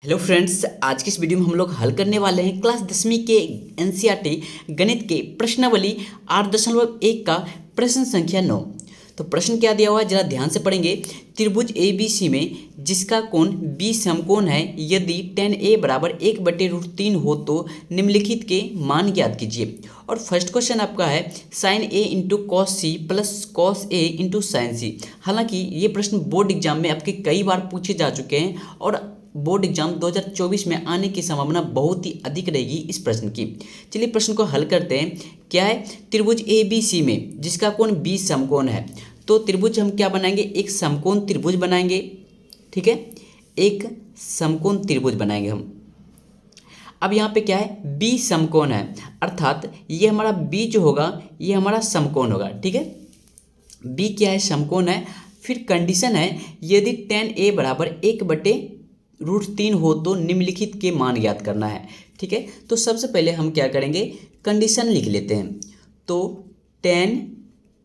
Hello friends, आज की इस वीडियो में हम लोग हल करने वाले हैं क्लास 10वीं के एनसीईआरटी गणित के प्रश्नावली 8.1 का प्रश्न संख्या 9। तो प्रश्न क्या दिया हुआ है, जरा ध्यान से पढ़ेंगे। त्रिभुज ए बी सी में जिसका कोण बी समकोण है, यदि tan a बराबर 1/√3 हो तो निम्नलिखित के मान ज्ञात कीजिए। और फर्स्ट क्वेश्चन आपका है sin a into cos C plus cos A into sine C. हालांकि ये प्रश्न बोर्ड एग्जाम में आपके कई बार पूछे जा चुके हैं और बोर्ड एग्जाम 2024 में आने की संभावना बहुत ही अधिक रहेगी इस प्रश्न की। चलिए प्रश्न को हल करते हैं। क्या है, त्रिभुज ए बी सी में जिसका कोण बी समकोण है, तो त्रिभुज हम क्या बनाएंगे, एक समकोण त्रिभुज बनाएंगे। ठीक है, एक समकोण त्रिभुज बनाएंगे हम। अब यहाँ पे क्या है, बी समकोण है, अर्थात ये हमारा बी जो होगा ये हमारा समकोण होगा। ठीक है, बी क्या है, समकोण है। फिर कंडीशन है यदि tan a बराबर 1/√3 हो तो निम्नलिखित के मान ज्ञात करना है। ठीक है, तो सबसे पहले हम क्या करेंगे, कंडीशन लिख लेते हैं। तो tan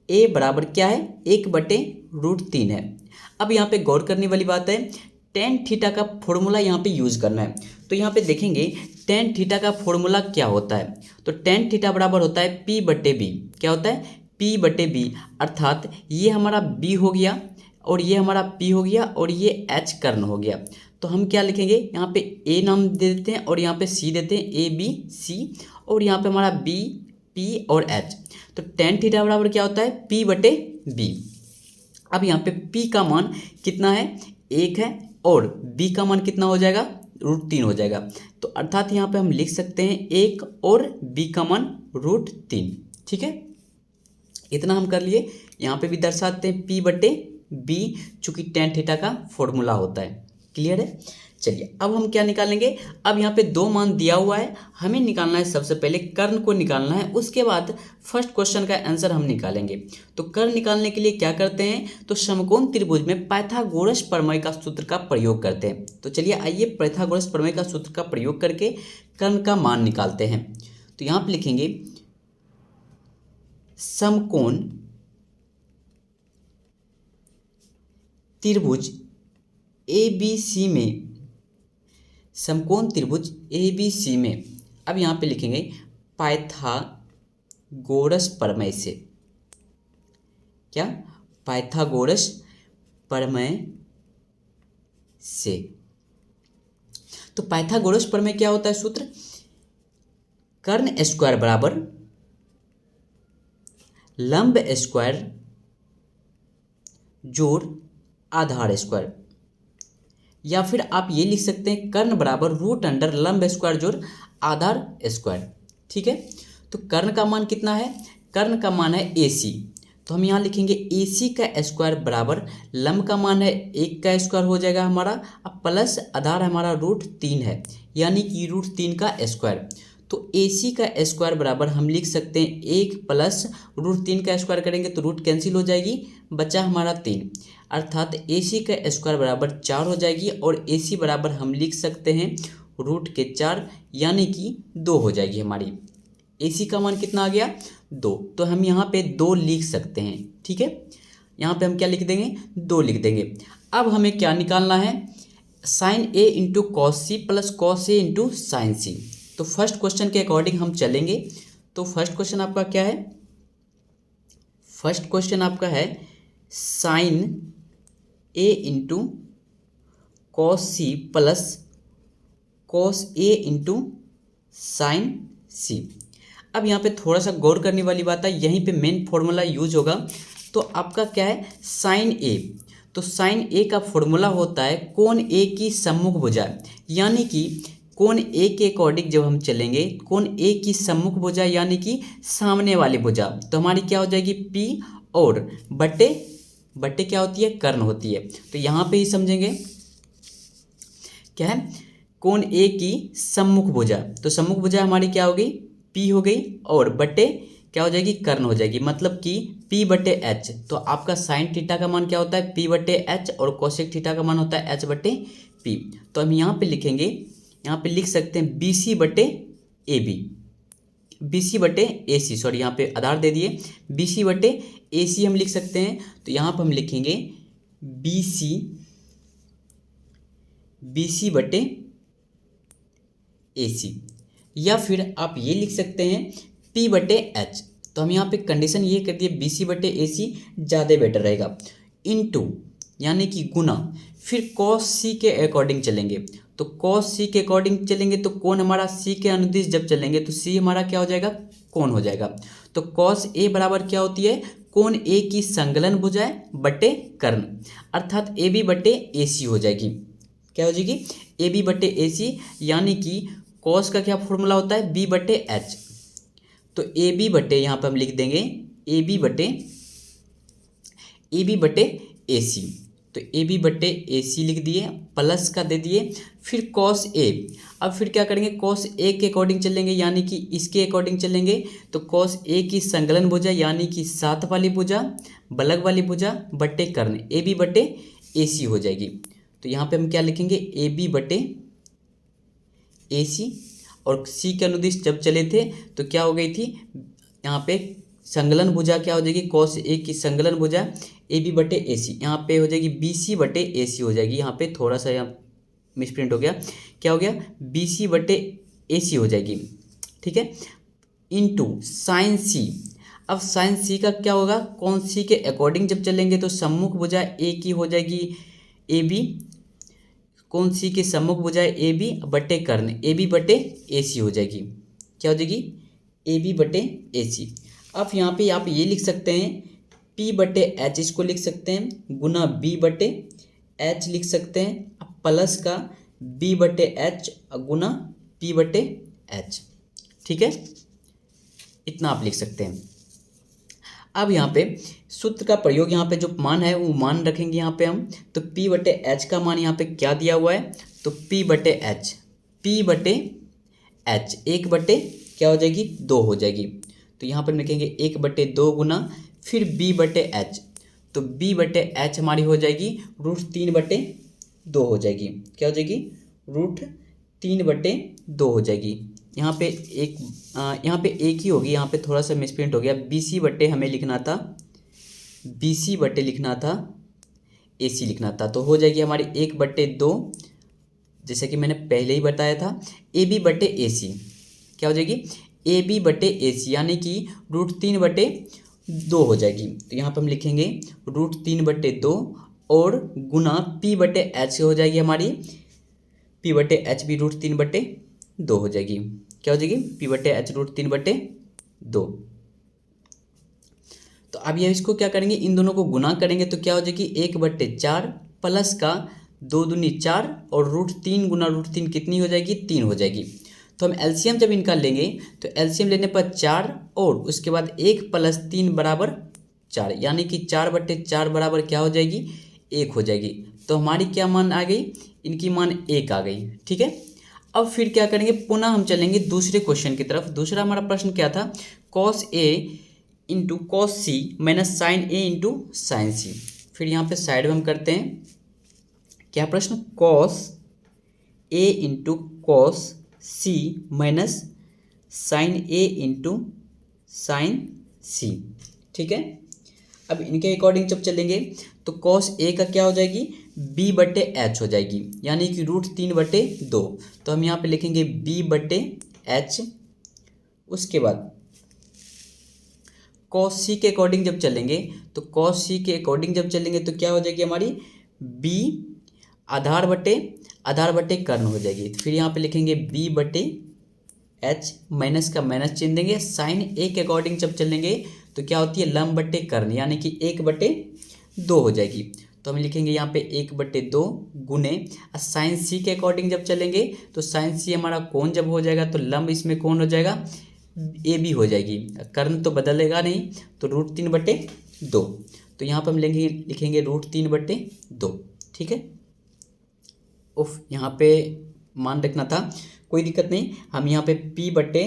a बराबर क्या है, 1/√3 है। अब यहाँ पे गौर करने वाली बात है, tan थीटा का फॉर्मूला यहाँ पे यूज़ करना है। तो यहाँ पे देखेंगे tan थीटा का फॉर्मूला क्या होता है। तो tan थीटा बराबर होता है P/B। क्या होता है, P/B, अर्थात ये हमारा B हो गया और ये हमारा P हो गया और ये H कर्ण हो गया। तो हम क्या लिखेंगे, यहाँ पे A नाम दे देते हैं और यहाँ पे C देते हैं, ABC, और यहाँ पे हमारा B, P और H। तो tan थीटा बराबर क्या होता है, P/B। अब यहाँ पे P का मान कितना है, 1 है, और B का मान कितना हो जाएगा, √3 हो जाएगा। तो अर्थात यहाँ पे हम लिख सकते हैं 1 और B का मान √3। ठीक है, इतना हम कर लिए। यहाँ पे भी दर्शाते हैं P/B, चूंकि tan थीटा का फॉर्मूला होता है। क्लियर है। चलिए अब हम क्या निकालेंगे, अब यहाँ पे दो मान दिया हुआ है, हमें निकालना है सबसे पहले कर्ण को निकालना है, उसके बाद फर्स्ट क्वेश्चन का आंसर हम निकालेंगे। तो कर्ण निकालने के लिए क्या करते हैं, तो समकोण त्रिभुज में पाइथागोरस प्रमेय का सूत्र का प्रयोग करते हैं। तो चलिए आइए पाइथागोरस प्रमेय का सूत्र का प्रयोग करके कर्ण का मान निकालते हैं। तो यहाँ पे लिखेंगे समकोण त्रिभुज ए बी सी में, समकोण त्रिभुज ए बी सी में, अब यहाँ पे लिखेंगे पाइथागोरस प्रमेय से। क्या, पाइथागोरस प्रमेय से। तो पाइथागोरस प्रमेय क्या होता है सूत्र, कर्ण स्क्वायर बराबर लंब स्क्वायर जोड़ आधार स्क्वायर, या फिर आप ये लिख सकते हैं कर्ण बराबर √अंडर लंब स्क्वायर जोड़ आधार स्क्वायर। ठीक है, तो कर्ण का मान कितना है, कर्ण का मान है AC। तो हम यहाँ लिखेंगे AC का स्क्वायर बराबर लंब का मान है 1 का स्क्वायर हो जाएगा हमारा, अब प्लस आधार हमारा √3 है, यानी कि √3 का स्क्वायर। तो AC का स्क्वायर बराबर हम लिख सकते हैं 1 प्लस √3 का स्क्वायर करेंगे तो रूट कैंसिल हो जाएगी, बचा हमारा 3, अर्थात AC का स्क्वायर बराबर 4 हो जाएगी, और AC बराबर हम लिख सकते हैं √4, यानी कि 2 हो जाएगी हमारी। AC का मान कितना आ गया, 2। तो हम यहाँ पे 2 लिख सकते हैं। ठीक है, यहाँ पे हम क्या लिख देंगे, 2 लिख देंगे। अब हमें क्या निकालना है, sin A into cos C plus cos A into sine C. तो फर्स्ट क्वेश्चन के अकॉर्डिंग हम चलेंगे। तो फर्स्ट क्वेश्चन आपका क्या है, फर्स्ट क्वेश्चन आपका है sin A into cos C plus cos A into sine C. अब यहाँ पे थोड़ा सा गौर करने वाली बात है, यहीं पे मेन फॉर्मूला यूज होगा। तो आपका क्या है, साइन ए, तो साइन ए का फॉर्मूला होता है कोण ए की सम्मुख भुजा, यानी कि कोण ए के अकॉर्डिंग जब हम चलेंगे, कोण ए की सम्मुख भुजा यानी कि सामने वाली भुजा, तो हमारी क्या हो जाएगी P, और बटे बटे क्या होती है, कर्ण होती है। तो यहाँ पे ही समझेंगे क्या है, कोण ए की सम्मुख भुजा, तो सम्मुख भुजा हमारी क्या हो गई, P हो गई, और बटे क्या हो जाएगी, कर्ण हो जाएगी, मतलब कि P/H। तो आपका साइन थीटा का मान क्या होता है, P/H, और कोसेक थीटा का मान होता है H/P। तो हम यहाँ पे लिखेंगे, यहाँ पे लिख सकते हैं BC/AB, BC/AC, सॉरी यहाँ पे आधार दे दिए, BC/AC हम लिख सकते हैं। तो यहाँ पर हम लिखेंगे BC/AC ए सी, या फिर आप ये लिख सकते हैं पी बटे एच। तो हम यहाँ पे कंडीशन ये कर दिए बी सी बटे ए सी ज़्यादा बेटर रहेगा, इनटू यानी कि गुना, फिर कॉस सी के अकॉर्डिंग चलेंगे। तो कॉस सी के अकॉर्डिंग चलेंगे तो कोण हमारा सी के अनुदिश जब चलेंगे तो सी हमारा क्या हो जाएगा, कोण हो जाएगा। तो कॉस ए बराबर क्या होती है, कोण ए की संगलन भुजाएं बटे कर्ण, अर्थात ए बी बटे ए सी हो जाएगी। क्या हो जाएगी, ए बी बटे ए सी, यानी कि कॉस का क्या फॉर्मूला होता है, बी बटे एच। तो ए बी बटे यहाँ पर हम लिख देंगे ए बी बटे ए सी। तो ए बी बटे ए सी लिख दिए, प्लस का दे दिए, फिर कॉस ए। अब फिर क्या करेंगे, कॉस ए के अकॉर्डिंग चलेंगे, यानी कि इसके अकॉर्डिंग चलेंगे। तो कॉस ए की संकलन भुजा यानी कि साथ वाली भुजा, बलग वाली भुजा बटे कर्ण, ए बी बटे ए सी हो जाएगी। तो यहाँ पे हम क्या लिखेंगे, ए बी बटे ए सी, और सी के अनुदिश जब चले थे तो क्या हो गई थी, यहाँ पे संगलन भुजा क्या हो जाएगी, कॉस ए की संगलन भुजा ए बी बटे ए सी, यहाँ पे हो जाएगी बी सी बटे ए सी हो जाएगी। यहाँ पे थोड़ा सा यहाँ मिसप्रिंट हो गया, क्या हो गया, बी सी बटे ए सी हो जाएगी, ठीक है, इनटू साइन सी। अब साइन सी का क्या होगा, कौन सी के अकॉर्डिंग जब चलेंगे तो सम्मुख भुजा ए की हो जाएगी ए बी, कौन सी के सम्मुख भुजा ए बी बटे कर्ण, ए बी बटे ए सी हो जाएगी। क्या हो जाएगी, ए बी बटे ए सी। अब यहाँ पे आप ये लिख सकते हैं P बटे एच, इसको लिख सकते हैं गुना B बटे एच लिख सकते हैं, अब प्लस का B बटे एच गुना P बटे एच, ठीक है, इतना आप लिख सकते हैं। अब यहाँ पे सूत्र का प्रयोग, यहाँ पे जो मान है वो मान रखेंगे यहाँ पे हम। तो P बटे एच का मान यहाँ पे क्या दिया हुआ है, तो P बटे एच, P बटे एच एक बटे क्या हो जाएगी, 2 हो जाएगी। तो यहाँ पर लिखेंगे 1/2 गुना फिर b बटे एच, तो b बटे एच हमारी हो जाएगी √3/2 हो जाएगी। क्या हो जाएगी, √3/2 हो जाएगी। यहाँ पे एक ही होगी, यहाँ पे थोड़ा सा मिसप्रिंट हो गया, बी सी बटे हमें लिखना था, बी सी बटे लिखना था, ए सी लिखना था। तो हो जाएगी हमारी 1/2, जैसे कि मैंने पहले ही बताया था, ए बी बटे ए सी। क्या हो जाएगी, ए बी बटे ए सी, यानी कि √3/2 हो जाएगी। तो यहाँ पर हम लिखेंगे √3/2 और गुना P बटे एच हो जाएगी हमारी, P बटे एच भी √3/2 हो जाएगी। क्या हो जाएगी, P बटे एच √3/2। तो अब ये इसको क्या करेंगे, इन दोनों को गुना करेंगे तो क्या हो जाएगी 1/4 प्लस का 2 दूनी 4 और √3 गुना √3 कितनी हो जाएगी, 3 हो जाएगी। तो हम एलसीएम जब इनका लेंगे तो एलसीएम लेने पर 4 और उसके बाद 1 + 3 बराबर 4, यानी कि 4/4 बराबर क्या हो जाएगी, 1 हो जाएगी। तो हमारी क्या मान आ गई, इनकी मान 1 आ गई, ठीक है। अब फिर क्या करेंगे, पुनः हम चलेंगे दूसरे क्वेश्चन की तरफ। दूसरा हमारा प्रश्न क्या था, cos A into cos C minus sine A into sine C. फिर यहाँ पे साइड में हम करते हैं क्या प्रश्न, cos A into cos C minus sine A into sine C, ठीक है। अब इनके अकॉर्डिंग जब चलेंगे तो cos A का क्या हो जाएगी, B बटे एच हो जाएगी, यानी कि √3/2। तो हम यहाँ पे लिखेंगे B बटे एच, उसके बाद cos C के अकॉर्डिंग जब चलेंगे तो cos C के अकॉर्डिंग जब चलेंगे तो क्या हो जाएगी हमारी B आधार बटे कर्ण हो जाएगी। फिर यहाँ पे लिखेंगे B बटे एच, माइनस का माइनस चिन्ह देंगे। साइन ए के अकॉर्डिंग जब चलेंगे तो क्या होती है लंब बटे कर्ण, यानी कि 1/2 हो जाएगी। तो हम लिखेंगे यहाँ पे 1/2 गुने साइन सी के अकॉर्डिंग जब चलेंगे तो साइन सी हमारा कोण जब हो जाएगा तो लंब इसमें कौन हो जाएगा, ए बी हो जाएगी, कर्ण तो बदलेगा नहीं, तो √3/2। तो यहाँ पर हम लिखेंगे √3/2, ठीक है। उफ, यहाँ पे मान रखना था, कोई दिक्कत नहीं, हम यहाँ पे P बटे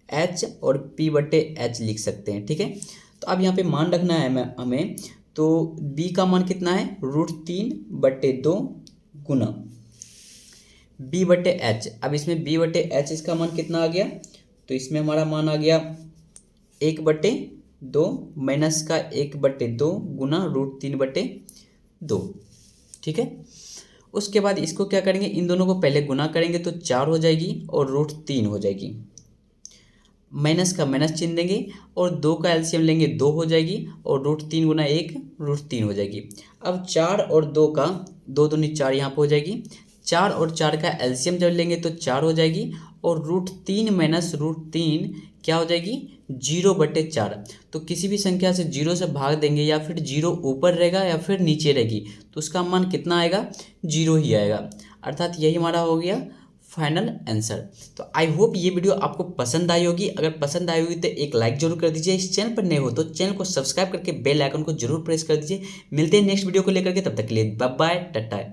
एच और P बटे एच लिख सकते हैं, ठीक है। तो अब यहाँ पे मान रखना है हमें, तो B का मान कितना है √3/2 गुना B बटे एच। अब इसमें B बटे एच इसका मान कितना आ गया, तो इसमें हमारा मान आ गया 1/2 माइनस का 1/2 गुना √3/2, ठीक है। उसके बाद इसको क्या करेंगे, इन दोनों को पहले गुना करेंगे तो 4 हो जाएगी और √3 हो जाएगी। माइनस का माइनस चिन्ह देंगे और 2 का एलसीएम लेंगे 2 हो जाएगी और √3 गुना 1 √3 हो जाएगी। अब 4 और 2 का 2 दूनी 4 यहाँ पर हो जाएगी। 4 और 4 का एलसीएम जब लेंगे तो 4 हो जाएगी और √3 माइनस √3 क्या हो जाएगी 0/4। तो किसी भी संख्या से 0 से भाग देंगे या फिर 0 ऊपर रहेगा या फिर नीचे रहेगी तो उसका मान कितना आएगा, 0 ही आएगा। अर्थात यही हमारा हो गया फाइनल आंसर। तो आई होप ये वीडियो आपको पसंद आई होगी। अगर पसंद आई होगी तो एक लाइक जरूर कर दीजिए। इस चैनल पर नए हो तो चैनल को सब्सक्राइब करके बेल आइकन को जरूर प्रेस कर दीजिए। मिलते हैं नेक्स्ट वीडियो को लेकर के, तब तक के लिए बाय बाय टाटा।